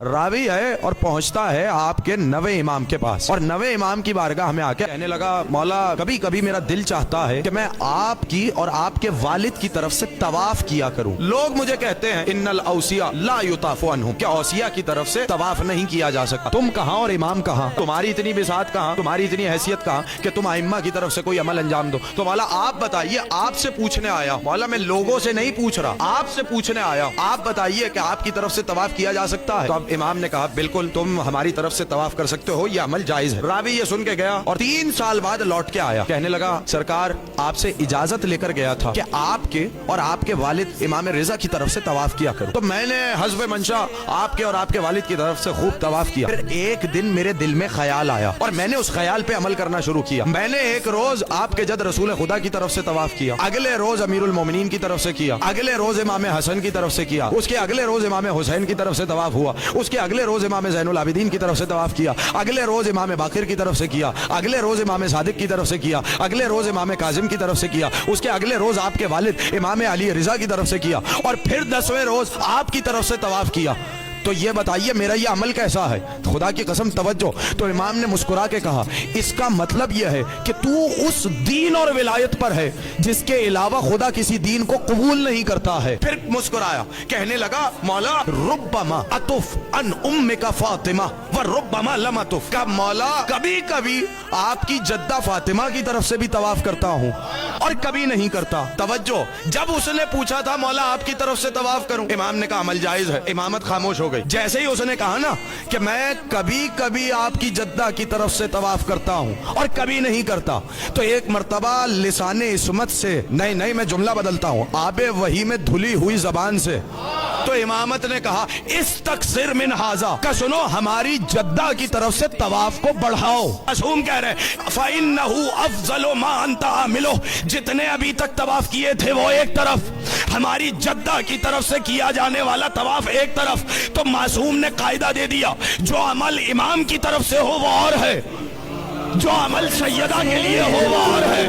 راوی ہے اور پہنچتا ہے آپ کے نوے امام کے پاس، اور نوے امام کی بارگاہ میں آ کے کہنے لگا مولا کبھی کبھی میرا دل چاہتا ہے کہ میں آپ کی اور آپ کے والد کی طرف سے طواف کیا کروں۔ لوگ مجھے کہتے ہیں ان الاوصیاء لا یطاف عنہم، کہ اوصیاء کی طرف سے طواف نہیں کیا جا سکتا۔ تم کہاں اور امام کہاں؟ تمہاری اتنی بساط کہاں؟ تمہاری اتنی حیثیت کہاں کہ تم ائمہ کی طرف سے کوئی عمل انجام دو؟ تو مولا آپ بتائیے، آپ سے پوچھنے آیا ہوں۔ مولا میں لوگوں سے نہیں پوچھ رہا، آپ سے پوچھنے آیا ہوں۔ آپ بتائیے کہ آپ کی طرف سے طواف کیا جا سکتا ہے؟ تو اب امام نے کہا بالکل تم ہماری طرف سے طواف کر سکتے ہو، یہ عمل جائز ہے۔ راوی یہ سن کے گیا اور 3 سال بعد لوٹ کے آیا، کہنے لگا سرکار آپ سے اجازت لے کر گیا تھا کہ آپ کے اور آپ کے والد امام رضا کی طرف سے طواف کیا کرو، تو میں نے حسب منشا آپ کے اور آپ کے والد کی طرف سے خوب طواف کیا۔ پھر ایک دن میرے دل میں خیال آیا اور میں نے اس خیال پہ عمل کرنا شروع کیا۔ میں نے ایک روز آپ کے جد رسول خدا کی طرف سے طواف کیا، اگلے روز امیر المومنین کی طرف سے کیا، اگلے روز امام حسن کی طرف سے کیا، اس کے اگلے روز امام حسین کی طرف سے طواف ہوا، اس کے اگلے روز امام زین العابدین کی طرف سے طواف کیا، اگلے روز امام باقر کی طرف سے کیا، اگلے روز امام صادق کی طرف سے کیا، اگلے روز امام کاظم کی طرف سے کیا، اس کے اگلے روز آپ کے والد امام علی رضا کی طرف سے کیا، اور پھر 10ویں روز آپ کی طرف سے طواف کیا۔ تو یہ بتائیے میرا یہ عمل کیسا ہے؟ خدا کی قسم توجہ۔ تو امام نے مسکرا کے کہا اس کا مطلب یہ ہے کہ تو اس دین اور ولایت پر ہے جس کے علاوہ خدا کسی دین کو قبول نہیں کرتا ہے۔ پھر مسکرایا، کہنے لگا مولا ربما اطف ان امک فاطمہ وربما لم اطف، کہ مولا کبھی کبھی آپ کی جدہ فاطمہ کی طرف سے بھی طواف کرتا ہوں اور کبھی نہیں کرتا۔ توجہ، جب اس نے پوچھا تھا مولا آپ کی طرف سے طواف کروں، امام نے کہا عمل جائز ہے، امامت خاموش ہو گئی۔ جیسے ہی اس نے کہا نا کہ میں کبھی کبھی آپ کی جدہ کی طرف سے طواف کرتا ہوں اور کبھی نہیں کرتا، تو ایک مرتبہ لسان عصمت سے، نہیں میں جملہ بدلتا ہوں، آب وحی میں دھلی ہوئی زبان سے، تو امامت نے کہا استکثر من ھذا، کہ سنو ہماری جدہ کی طرف سے طواف کو بڑھاؤ۔ معصوم کہہ رہے فَإِنَّهُ أَفْضَلُ مَا أَنْتَ عَامِلُهُ، جتنے ابھی تک طواف کیے تھے وہ ایک طرف، ہماری جدہ کی طرف سے کیا جانے والا طواف ایک طرف۔ تو معصوم نے قاعدہ دے دیا جو عمل امام کی طرف سے ہو وہ اور ہے، جو عمل سیدہ کے لیے ہو وہ اور ہے۔